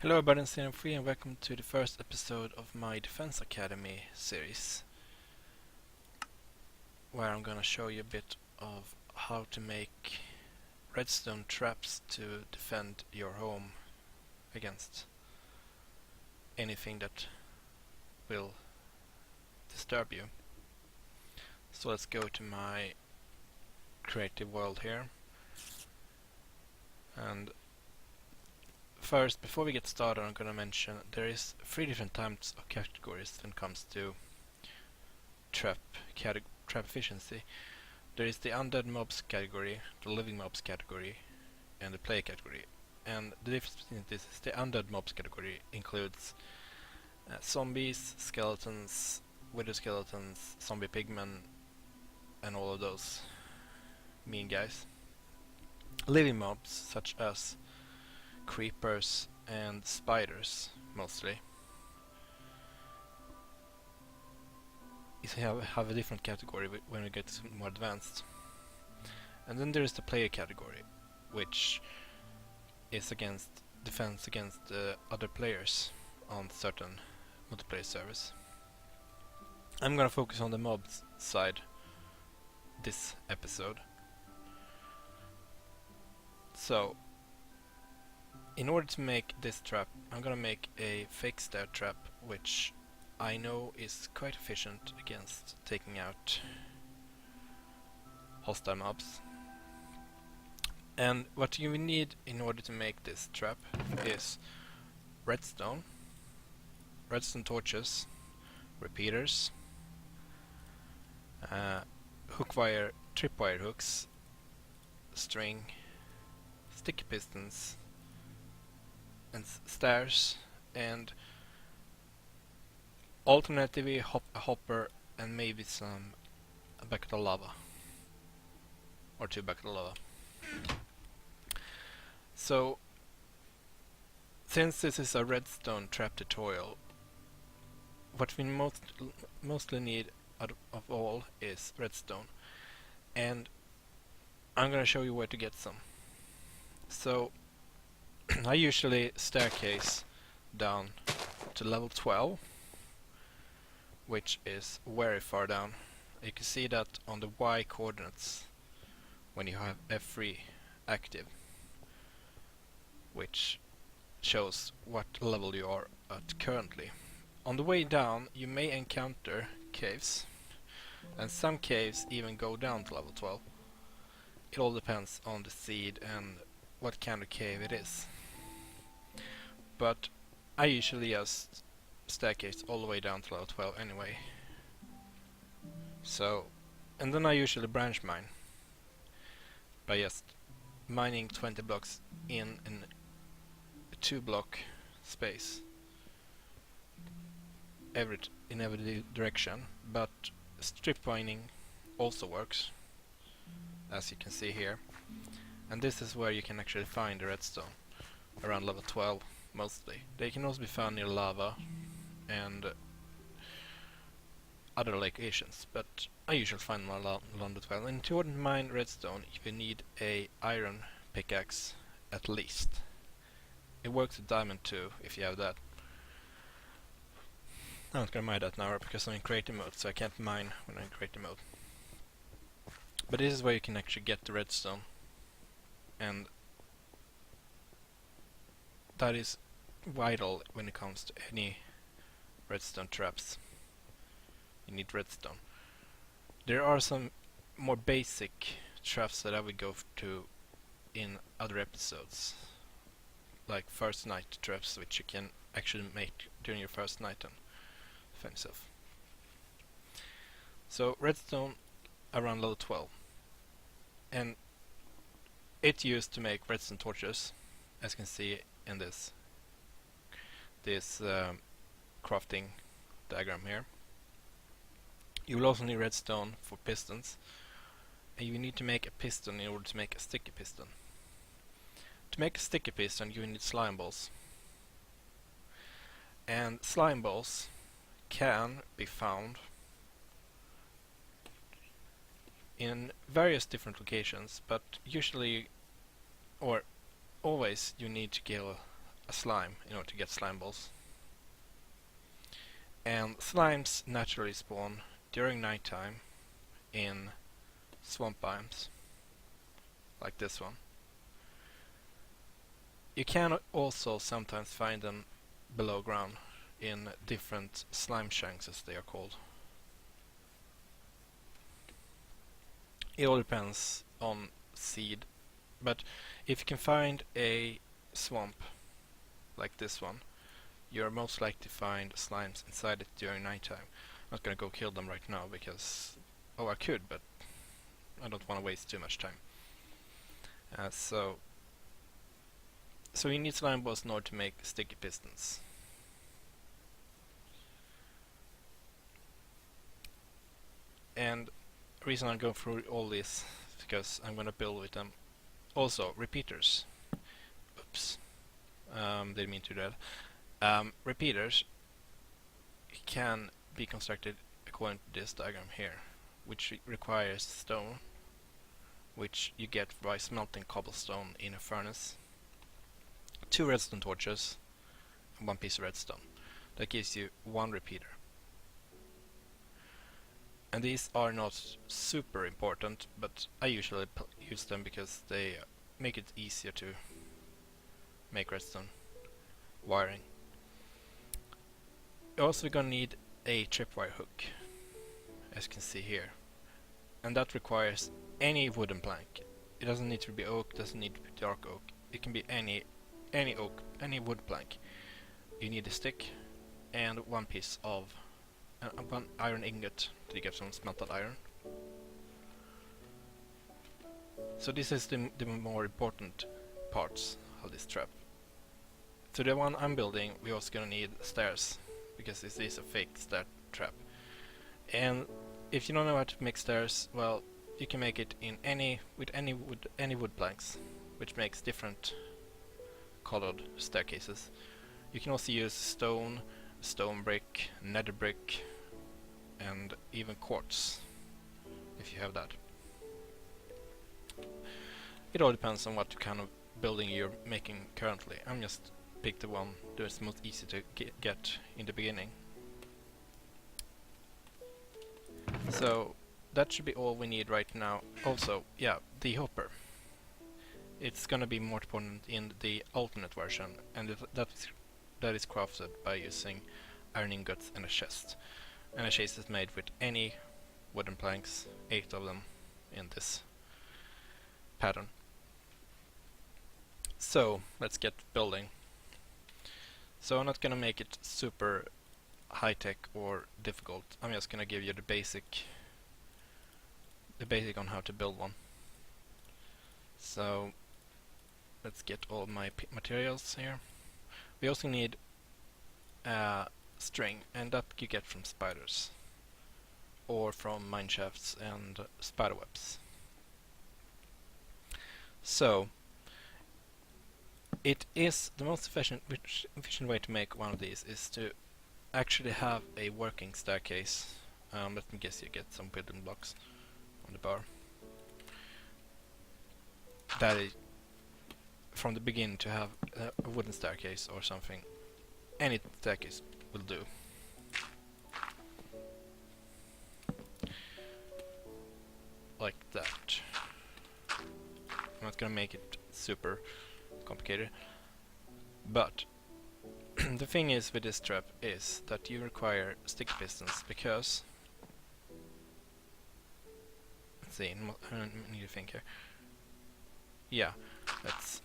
Hello everybody, I'm Seyenne93 and welcome to the first episode of my Defense Academy series, where I'm gonna show you a bit of how to make redstone traps to defend your home against anything that will disturb you. So let's go to my creative world here. And first, before we get started, I'm gonna mention there is 3 different types of categories when it comes to trap efficiency. There is the undead mobs category, the living mobs category, and the player category. And the difference between this is the undead mobs category includes zombies, skeletons, wither skeletons, zombie pigmen, and all of those mean guys. Living mobs such as creepers and spiders mostly have a different category when we get more advanced. And then there is the player category, which is defense against other players on certain multiplayer servers. I'm gonna focus on the mobs side this episode. So, in order to make this trap, I'm gonna make a fake stair trap, which I know is quite efficient against taking out hostile mobs. And what you will need in order to make this trap is redstone torches, repeaters, tripwire hooks, string, sticky pistons, and stairs, and alternatively a hopper, and maybe a bucket of lava, or 2 buckets of lava. So, since this is a redstone trap tutorial, what we mostly need out of all is redstone, and I'm gonna show you where to get some. So, I usually staircase down to level 12, which is very far down. You can see that on the Y coordinates when you have F3 active, which shows what level you are at currently. On the way down you may encounter caves, and some caves even go down to level 12. It all depends on the seed and what kind of cave it is. But I usually just staircase all the way down to level 12 anyway. So, and then I usually branch mine by just mining 20 blocks in a 2 block space in every direction, but strip mining also works, as you can see here. And this is where you can actually find the redstone, around level 12 mostly. They can also be found near lava and other locations, but I usually find them along the 12. And to mine redstone you need a iron pickaxe at least. It works with diamond too if you have that. I'm not gonna mine that now because I'm in creative mode, so I can't mine when I'm in creative mode. But this is where you can actually get the redstone, and that is vital when it comes to any redstone traps. You need redstone. There are some more basic traps that I will go to in other episodes, like first night traps, which you can actually make during your first night and defend yourself. So redstone around level 12, and it's used to make redstone torches, as you can see in this crafting diagram here. You will also need redstone for pistons, and you need to make a piston in order to make a sticky piston. To make a sticky piston you need slime balls, and slime balls can be found in various different locations, but usually or always you need to kill a slime in order to get slime balls. And slimes naturally spawn during nighttime in swamp biomes, like this one. You can also sometimes find them below ground in different slime shanks, as they are called. It all depends on seed, but if you can find a swamp like this one, you're most likely to find slimes inside it during nighttime. I'm not gonna go kill them right now because, oh, I could, but I don't want to waste too much time. So you need slime balls in order to make sticky pistons. And the reason I'm going through all this is because I'm gonna build with them. Also, repeaters. Oops. Didn't mean to do that. Repeaters can be constructed according to this diagram here, which requires stone, which you get by smelting cobblestone in a furnace, 2 redstone torches, and 1 piece of redstone. That gives you 1 repeater. And these are not super important, but I usually use them because they make it easier to make redstone wiring. You're also gonna need a tripwire hook, as you can see here, and that requires any wooden plank. It doesn't need to be oak, doesn't need to be dark oak. It can be any oak, any wood plank. You need a stick and 1 piece of 1 iron ingot to get some smelted iron. So this is the more important parts of this trap. To the one I'm building, we're also gonna need stairs, because this is a fake stair trap. And if you don't know how to make stairs, well, you can make it in any wood planks, which makes different colored staircases. You can also use stone brick, nether brick, and even quartz, if you have that. It all depends on what kind of building you're making currently. I'm just pick the one that's most easy to get in the beginning. So that should be all we need right now. Also, yeah, the hopper. It's gonna be more important in the alternate version, and that is crafted by using iron ingots and a chest. And a chest is made with any wooden planks, 8 of them in this pattern. So let's get building. So I'm not gonna make it super high-tech or difficult. I'm just gonna give you the basic on how to build one. So let's get all my materials here. We also need string, and that you get from spiders or from mine shafts and spider webs. So it is the most efficient way to make one of these is to actually have a working staircase. Let me guess, you get some building blocks on the bar. That is from the beginning to have a wooden staircase or something. Any staircase will do. Like that. I'm not gonna make it super complicated, but the thing is with this trap is that you require sticky pistons, because let's see, I need to think here. Yeah, let's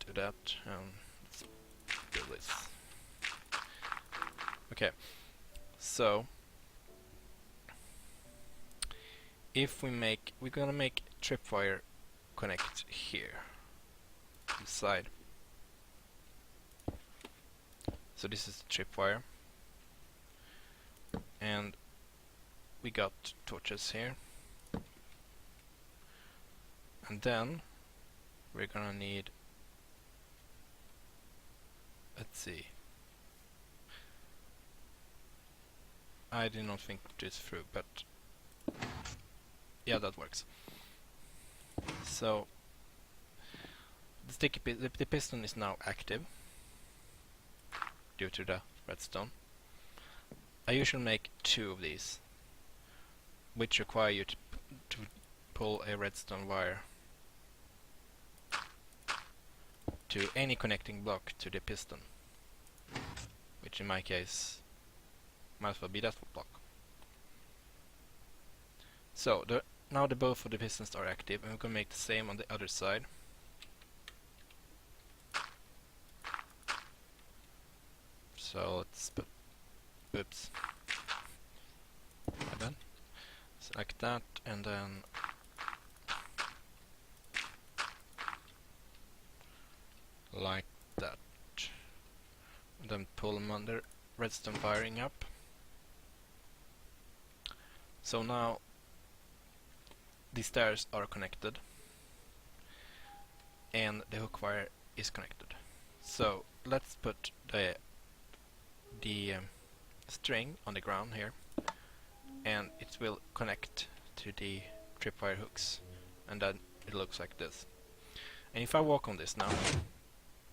do that, and let's do this. Okay, so if we're gonna make tripwire connect here to the side. So this is the tripwire, and we got torches here, and then we're gonna need, let's see, I did not think this through, but yeah, that works. So the piston is now active, due to the redstone. I usually make 2 of these, which require you to pull a redstone wire to any connecting block to the piston, which in my case might as well be that block. So now both of the pistons are active, and we're going to make the same on the other side. So let's put, oops, my bad. Select that, and then like that. And then pull them under redstone wiring up. So now the stairs are connected, and the hook wire is connected. So let's put the string on the ground here, and it will connect to the tripwire hooks, and then it looks like this. And if I walk on this now,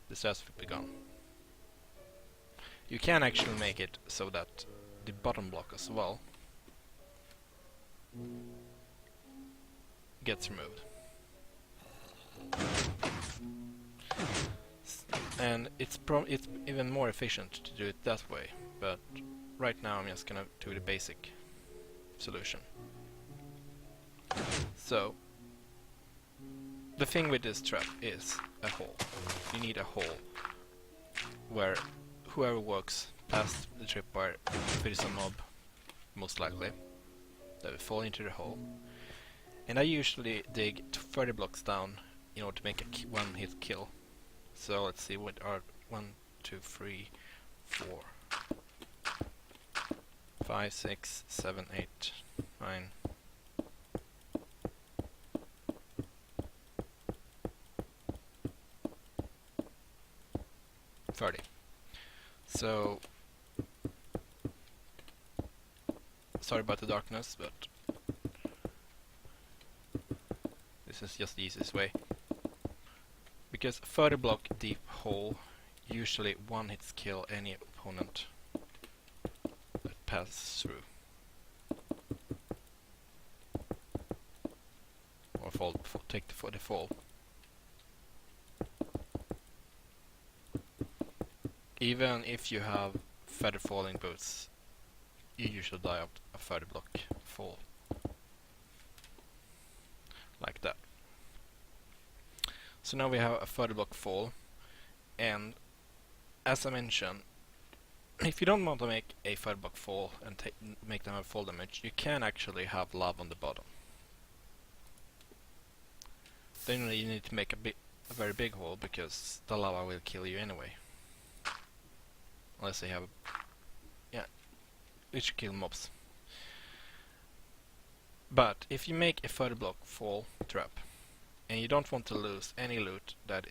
the stairs will be gone. You can actually make it so that the bottom block as well gets removed. And it's even more efficient to do it that way, but right now I'm just gonna do the basic solution. So the thing with this trap is a hole. You need a hole where whoever walks past the tripwire, if it is a mob, most likely, they will fall into the hole. And I usually dig 30 blocks down in order to make a one-hit kill. So let's see what are 1, 2, 3, 4, 5, 6, 7, 8, 9. 30. So sorry about the darkness, but this is just the easiest way. Because 30 block deep hole usually one hits kill any opponent that passes through. Or take the fall. Even if you have feather falling boots, you usually die of a 30 block fall. Like that. So now we have a 30 block fall, and as I mentioned, if you don't want to make a 30 block fall and make them have fall damage, you can actually have lava on the bottom. Then you need to make a very big hole, because the lava will kill you anyway. Unless they have, which kill mobs. But if you make a 30 block fall trap, and you don't want to lose any loot that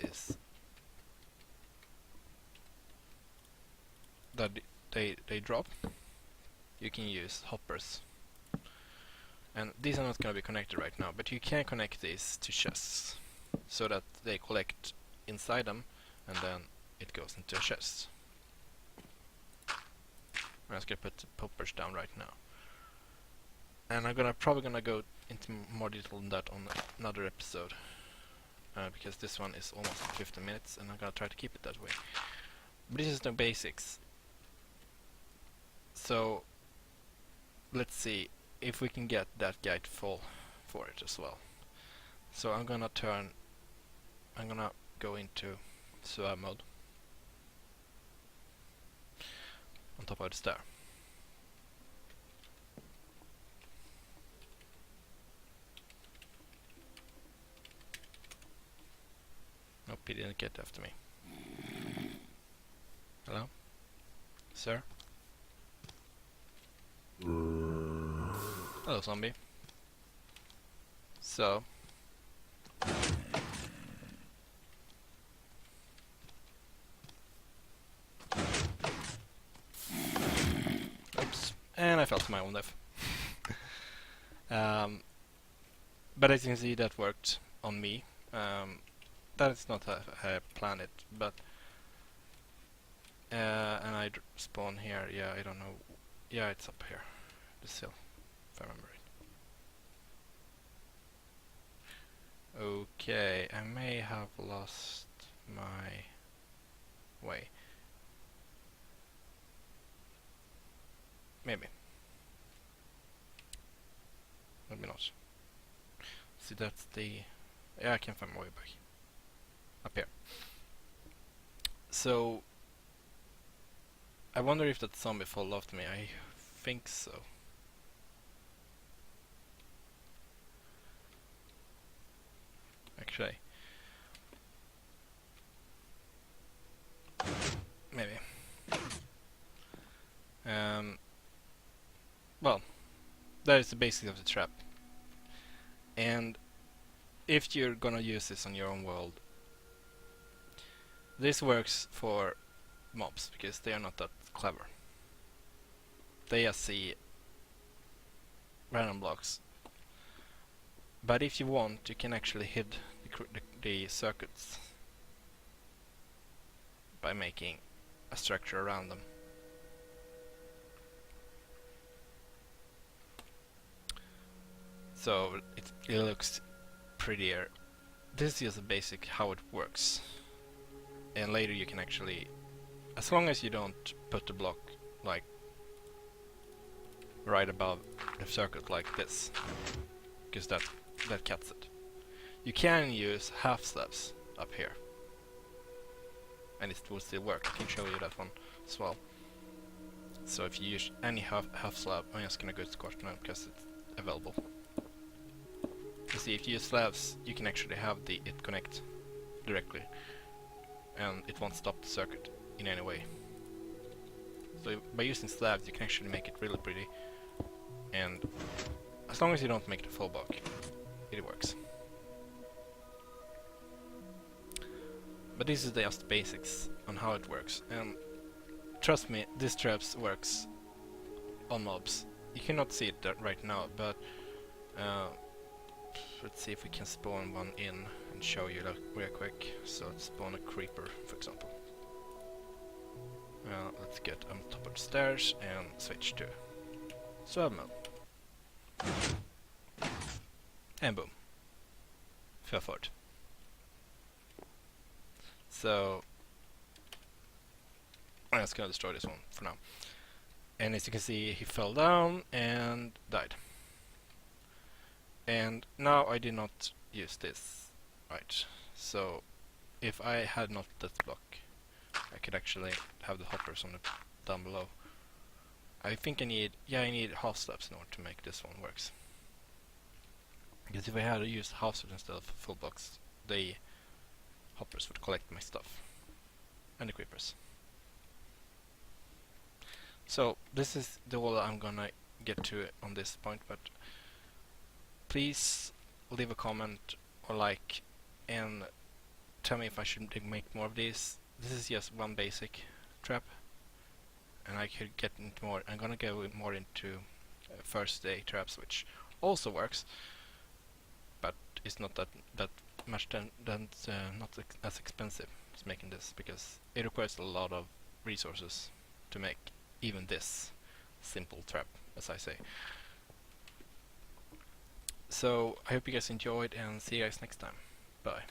they drop, you can use hoppers. And these are not going to be connected right now, but you can connect these to chests so that they collect inside them, and then it goes into a chest. I'm just gonna put the poppers down right now, and I'm probably gonna go into more detail on that on another episode, because this one is almost 15 minutes, and I'm gonna try to keep it that way. But this is the basics. So let's see if we can get that guy to fall for it as well. So I'm gonna go into survival mode on top of the stair. Nope, he didn't get after me. Hello? Sir? Hello, zombie. So oops, and I fell to my own death. But as you can see, that worked on me. That is not how I planned it, but and I spawn here? Yeah, I don't know. Yeah, it's up here. The hill, if I remember right. Okay, I may have lost my way. Maybe. Maybe not. See, that's the... Yeah, I can find my way back. Up here. So... I wonder if that zombie followed after me. I think so. Actually. Maybe. Well, that is the basics of the trap. And if you're gonna use this on your own world, this works for mobs because they are not that clever. They just see random blocks. But if you want, you can actually hide the circuits by making a structure around them. So it looks prettier. This is just a basic how it works. And later you can actually, as long as you don't put the block like right above the circuit like this, because that cuts it. You can use half slabs up here, and it will still work. I can show you that one as well. So if you use any half slab, I'm just gonna go to squash now because it's available. You see, if you use slabs, you can actually have it connect directly, and it won't stop the circuit in any way. So by using slabs, you can actually make it really pretty, and as long as you don't make the full block, it works. But this is just basics on how it works, and trust me, this traps works on mobs. You cannot see it right now, but let's see if we can spawn one in and show you that real quick. So let's spawn a creeper, for example. Let's get on top of the stairs and switch to survival mode. And boom. Fell forward. So I'm just gonna destroy this one for now. And as you can see, he fell down and died. And now I did not use this, right? So if I had not this block, I could actually have the hoppers on the down below. I think I need half slabs in order to make this one works. Because if I had used half slabs instead of full blocks, the hoppers would collect my stuff and the creepers. So this is the all I'm gonna get to on this point, but please leave a comment or like and tell me if I should make more of these. This is just one basic trap, and I could get into more. I'm gonna go more into first day traps, which also works, but it's not that much not as expensive as making this, because it requires a lot of resources to make even this simple trap, as I say. So I hope you guys enjoyed, and see you guys next time. Bye.